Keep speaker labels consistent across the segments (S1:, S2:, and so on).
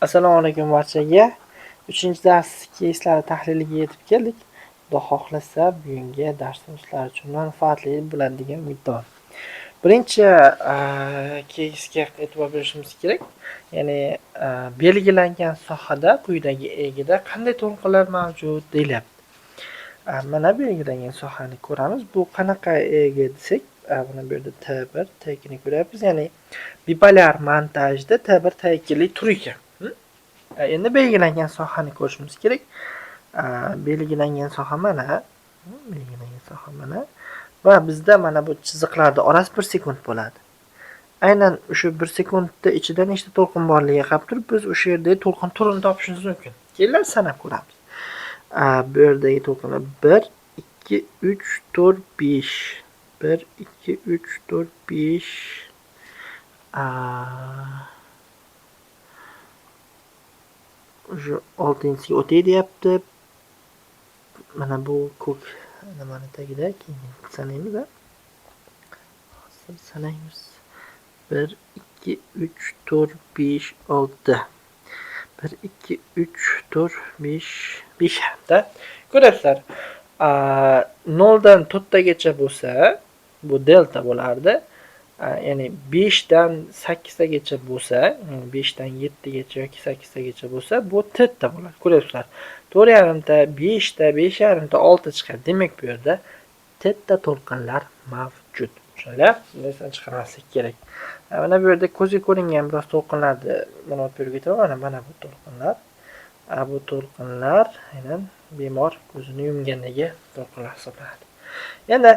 S1: Assalomu alaykum barchaga. 3-dars keyslar tahliliga yetib keldik. Xudo xohlasa bugungi darsimiz sizlar uchun manfaatli bo'ladi degan umiddaman. Birinchi keysga e'tibor berishimiz kerak. Ya'ni belgilangan sohada quyidagi egida qanday to'lqinlar mavjud deyilyapti. Mana belgilangan sohani ko'ramiz. Bu qanaqa ega desak, mana bu yerda T1, T2 ni ko'ryapmiz. Ya'ni bipolyar montajda T1, T2 tur ekan. Endi belgilangan sohani ko'rishimiz kerak. Belgilangan soha mana. Belgilangan soha mana. Va bizda mana bu chiziqlarda orasi 1 sekund bo'ladi. Aynan o'sha 1 sekundda ichida nechta to'lqin borligiga qarab turib, biz o'sha yerdagi to'lqin turini topishimiz mumkin. Keyin sanab ko'ramiz. Bu yerdagi to'lqinlar 1, 2, 3, 4, 5. 1, 2, 3, 4, 5. O'sha 6-siga o'tay deyapti. Mana bu ko'k nimani tagida keyin sanaymiz. Hozir sanaymiz. 1, 2, 3, 4, 5, 6. 1, 2, 3, 4, 5, 5 da. Ko'rasizlar. 0 dan 4 tagacha bo'lsa, bu delta bo'lardi. Ya'ni 5 dan 8 tagacha bo'lsa, ya'ni 5 dan 7 gacha yoki 8 tagacha bo'lsa, bu teta bo'ladi. Ko'ryapsizlar. 4,5 ta, 5 ta, 5,5 ta, 6 chiqadi. Demak, bu yerda teta to'lqinlar mavjud. Shunday, bundan chiqarmaslik kerak. Mana bu yerda ko'zga ko'ringan biroz to'lqinlarni mana bu yerga ketaman. Mana bu to'lqinlar. Bu to'lqinlar aynan bemor ko'zini yumgandagi to'lqinlar hisoblanadi. Endi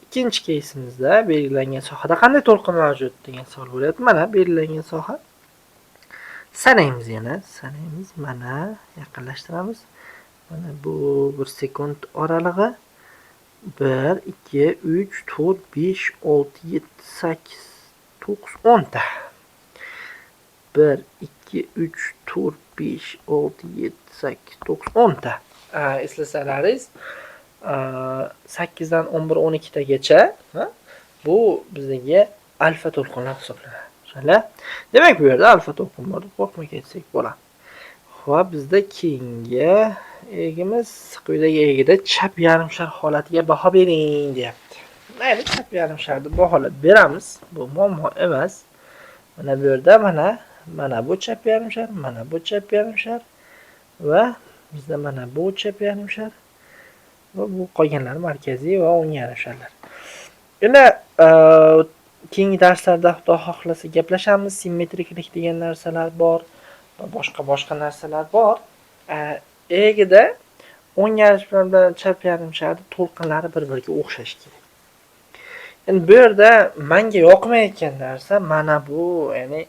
S1: ikkinchi keysimizda belgilangan sohada qanday to'lqin mavjud degan savol bo'lyapti. Mana belgilangan soha. Sanaymiz yana. Sanaymiz. Mana yaqinlashtiramiz. Mana bu 1 sekund oralig'i 1, 2, 3, 4, 5, 6, 7, 8, 9, 10 ta. 1, 2, 3, 4, 5, 6, 7, 8, 9, 10 ta. Eslasalaringiz 8 dan 11, 12 tagacha bu bizga alfa to'lqinlar hisoblanadi. Shunday. Demak, bu yerda alfa to'lqin bor deb qo'rqmay ketsak bo'ladi. Va bizda keyingi egimiz quyidagi egida chap yarim shar holatiga baho bering deyapti. Mayli, chap yarim sharni baholab beramiz. Bu muammo emas. Mana bu yerda mana bu chap yarim shar, mana bu chap yarim shar va bizda mana bu chap yarim shar va bu qolganlari markaziy va o'ng yarim sharlar. Endi keyingi darslarda Xudo xohlasa gaplashamiz. Simmetriklik degan narsalar bor va boshqa narsalar bor. Egida o'ng yarim shar bilan chap yarim sharning to'lqinlari bir-biriga o'xshashi kerak. Endi bu yerda menga yoqmayotgan narsa mana bu, ya'ni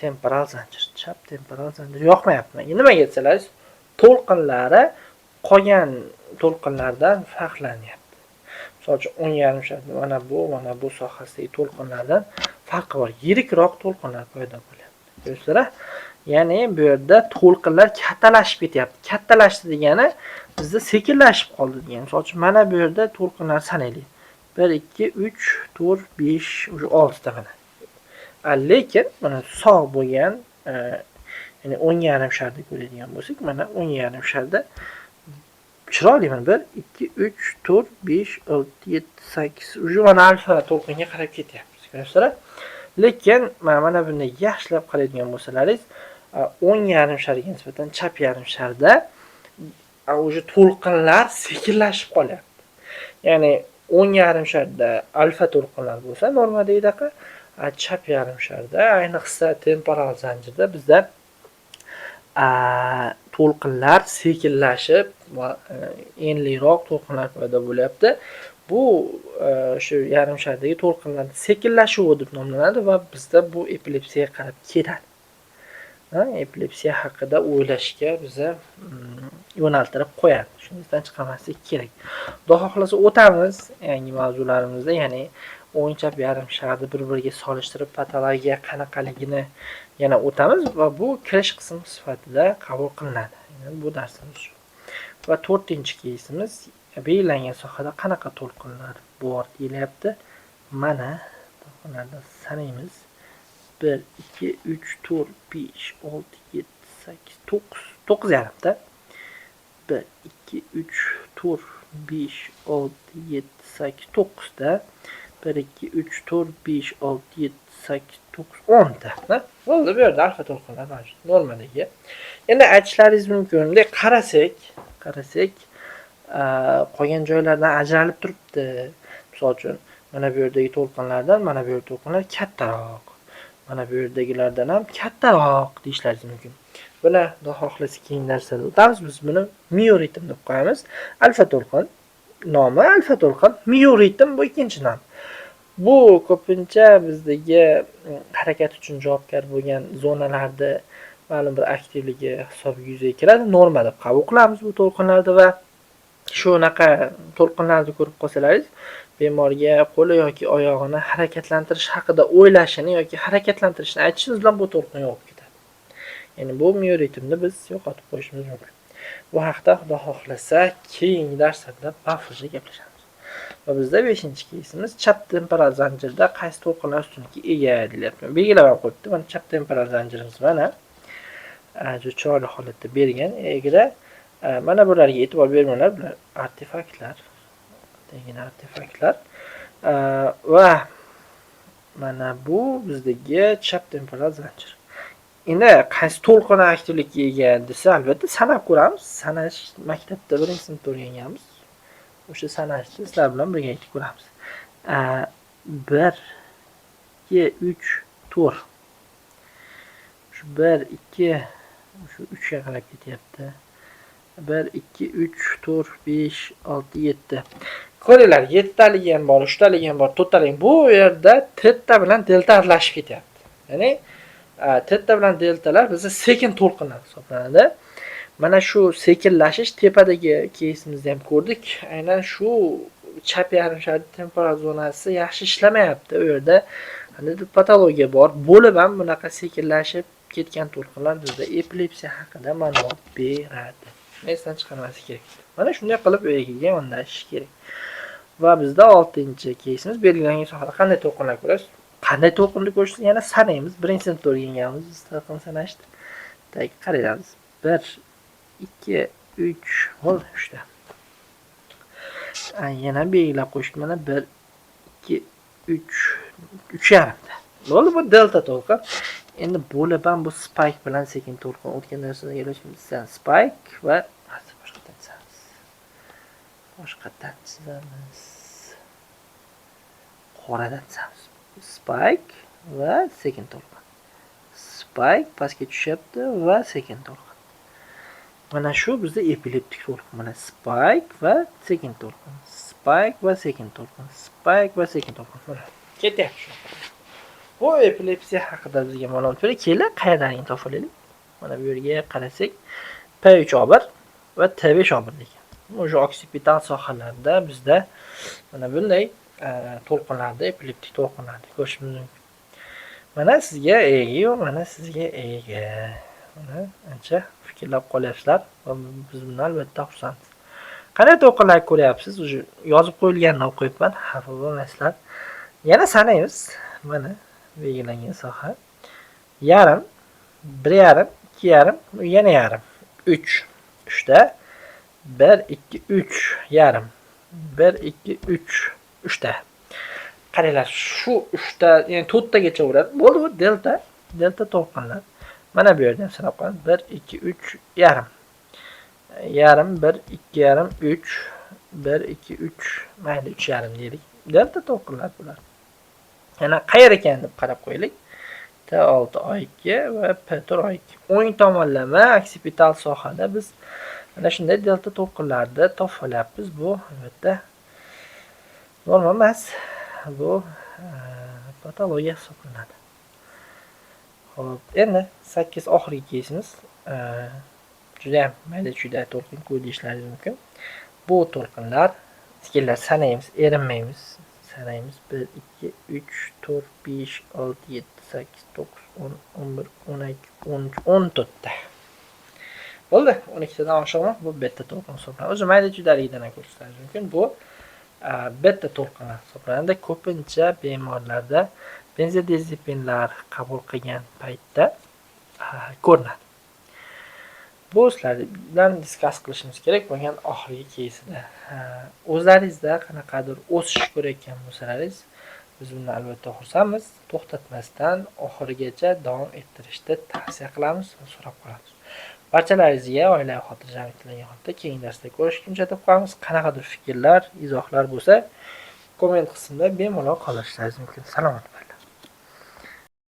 S1: temporal zanjir, chap temporal zanjir yoqmayapti menga. Nimaga desalaringiz, to'lqinlari qolgan to'lqinlardan farqlanyapti. Misol uchun o'ng yarim shar mana bu sohasidagi to'lqinlardan farqi bor. Yirikroq to'lqinlar paydo bo'lyapti. Ko'rsizlar? Ya'ni bu yerda to'lqinlar kattalashib ketyapti. Kattalashdi degani bizda sekinlashib qoldi degani. Misol uchun mana bu yerda to'lqinlar sanaylik. 1, 2, 3, 4, 5, 6 ta mana. Lekin mana sog' bo'lgan, ya'ni o'ng yarim sharda ko'radigan bo'lsak, mana o'ng yarim sharda chiroyli mana 1, 2, 3, 4, 5, 6, 7, 8 mana alfa to'lqinga qarab ketyapmiz. Ko'rasizlar? Lekin mana bunday yaxshilab qaraydigan bo'lsalaringiz, o'ng yarim sharga nisbatan chap yarim sharda o'sha to'lqinlar sekinlashib qolyapti. Ya'ni o'ng yarim sharda alfa to'lqinlar bo'lsa, normadagidaqa chap yarim sharda, ayniqsa temporal zanjirda bizda to'lqinlar sekinlashib va enliroq to'lqinlar paydo bo'lyapti. Bu shu yarim shardagi to'lqinlarning sekinlashuvi deb nomlanadi va bizda bu epilepsiyaga qarab ketadi. Epilepsiya haqida o'ylashga bizni yo'naltirib qo'yadi. Shundan chiqarmaslik kerak. Xudo xohlasa o'tamiz yangi mavzularimizda, ya'ni o'ng chap yarim sharni bir-biriga solishtirib patologiya qanaqaligini yana o'tamiz va bu kirish qismi sifatida qabul qilinadi. Yani bu darsimiz shu. Va 4-keysimiz belgilangan sohada qanaqa to'lqinlar bor deyilyapti. Mana to'lqinlarni sanaymiz. 1, 2, 3, 4, 5, 6, 7, 8, 9. 9 yarimda. 1, 2, 3, 4, 5, 6, 7, 8, 9da. 1, 2, 3, 4, 5, 6, 7, 8, 9, 10da. Bo'ldi, bu yerda alfa to'lqinlar mavjud. Normaliga. Endi aytishlaringiz mumkin. Qarasak, qolgan joylardan ajralib turibdi. Misol uchun, mana bu yerdagi to'lqinlardan mana bu yerdagi to'lqinlar kattaroq. Mana bu yerdagilardan ham kattaroq deyishlaringiz mumkin. Buni xudo xohlasa keyingi darslarda o'tamiz. Biz buni mioritm deb qo'yamiz. Alfa to'lqin nomi alfa to'lqin, mioritm bu ikkinchi nom. Bu ko'pincha bizdagi harakat uchun javobgar bo'lgan zonalarda ma'lum bir aktivligi hisobiga yuzaga keladi. Norma deb qabul qilamiz bu to'lqinlarni va shunaqa to'lqinlarni ko'rib qolsalaringiz, bemorga qo'li yoki oyog'ini harakatlantirish haqida o'ylashini yoki harakatlantirishni aytishingiz bilan bu to'lqin yo'qolib ketadi. Ya'ni bu mioritmni biz yo'qotib qo'yishimiz mumkin. Bu haqda xudo xohlasa keyingi darslarda bafurja gaplashamiz. Va bizda 5-keysimiz chap temporal zanjirda qaysi to'lqinlar ustunlikka ega deyapti. Belgilab qo'yibdi. Mana chap temporal zanjirimiz mana. Chiroyli holatda bergan. Egra mana bularga e'tibor bermanglar, bular artefaktlar. Va mana bu bizdagi chap temporal zanjir. Endi qaysi to'lqin aktivlikka ega desa, albatta sanab ko'ramiz. Sanash maktabda 1-sinfda o'rganganmiz. O'sha sanashni sizlar bilan birga aytib ko'ramiz. 1, 2, 3, 4. Shu 1, 2, shu 3 ga qarab ketyapti. 1, 2, 3, 4, 5, 6, 7. Ko'ringlar, 7 taligi ham bor, 3 taligi ham bor, 4 taligi. Bu yerda teta bilan delta aralashib ketyapti. Ya'ni teta bilan deltalar bizda sekin to'lqinlar hisoblanadi. Mana shu sekinlashish tepadagi keysimizda ham ko'rdik. Aynan shu chap yarim shar temporal zonasi yaxshi ishlamayapti. U yerda patologiya bor. Bo'lib ham bunaqa sekinlashib ketgan to'lqinlar bizda epilepsiya haqida ma'lumot beradi. Esdan chiqarmaslik kerak. Mana shunday qilib o'yiga yondashish kerak. Va bizda 6-keysimiz belgilangan sohada qanday to'lqinlar ko'rasiz? Qanday to'lqinni ko'rishni yana sanaymiz. 1-sinfda o'rganganmiz to'lqin sanashni. Qaraymiz. 1, 2, 3, bo'ldi 3ta. Yana belgilab qo'yishdi. Mana 1, 2, 3, 3 yarimda. Bo'ldi, bu delta to'lqin. Endi bo'lib ham bu spike bilan sekin to'lqin o'tgan darsda gaplashamiz. Spike va boshqatdan chizamiz. Qoradan chizamiz. Spike va sekin to'lqin. Spike pastga tushyapti va sekin to'lqin. Mana shu bizda epileptik to'lqin. Mana spike va sekin to'lqin. Spike va sekin to'lqin. Spike va sekin to'lqin. Mana ketyapti. Bu epilepsiya haqida bizga ma'lumot beradi. Keling, qayerdan topilaylik? Mana bu yerga qarasak, P3 obir va T5 obir ekan. O'sha oksipital sohalarda bizda mana bunday to'lqinlarda, epileptik to'lqinlarda ko'rishimiz mumkin. Mana sizga ega, mana sizga ega. Mana ancha fikrlab qolyapsizlar va biz bundan albatta xursandmiz. Qanday to'lqinlar ko'ryapsiz? O'sha yozib qo'yilganini o'qib qo'yibman, xafa bo'lmaysizlar. Yana sanaymiz. Mana belgilangan soha. Yarim, 1,5, 2,5, yana yarim. 3. 3da 1, 2, 3 yarim. 1, 2, 3. 3ta. Qaranglar, shu 3ta, ya'ni 4tagacha uradi. Bo'ldi, bu delta to'lqinlar. Mana bu yerdan sanab qo'yamiz. 1, 2, 3 yarim. Yarim, 1, 2 yarim, 3. 1, 2, 3, mayli 3 yarim deylik. Delta to'lqinlar bular. Yana qayer ekan deb qarab qo'yaylik. T6A2 va P4A2. O'ng tomonlama oksipital sohada biz mana shunday delta to'lqinlarni topilyapmiz. Bu albatta normal emas. Bu patologiya hisoblanadi. Xo'p, endi 8 oxirgi keysimiz juda ham mayda-chuyda to'lqin deyishlaringiz mumkin. Bu to'lqinlar sekinlar sanaymiz, erinmaymiz. Sanaymiz 1, 2, 3, 4, 5, 6, 7, 8, 9, 10, 11, 12, 13, 14 ta. Bo'ldi, 12 tadan oshiqmi? Bu beta to'lqin hisoblanadi. O'zi mayda-chuydaligidan ham ko'rsatish mumkin. Bu beta to'lqinlar hisoblanadi. Ko'pincha bemorlarda benzodiazepinlar qabul qilgan paytda ko'rinadi. Bu sizlar bilan diskas qilishimiz kerak bo'lgan oxirgi keysida. O'zlaringizda qanaqadir o'sish ko'rayotgan bo'lsangiz, biz bundan albatta xursandmiz. To'xtatmasdan oxirigacha davom ettirishni tavsiya qilamiz va so'rab qolamiz. Barchalaringizga oilaviy xotirjamlik tilagan holda keyingi darsda ko'rishguncha deb qolamiz. Qanaqadir fikrlar, izohlar bo'lsa, komment qismida bemalol qoldirishingiz mumkin. Salomat.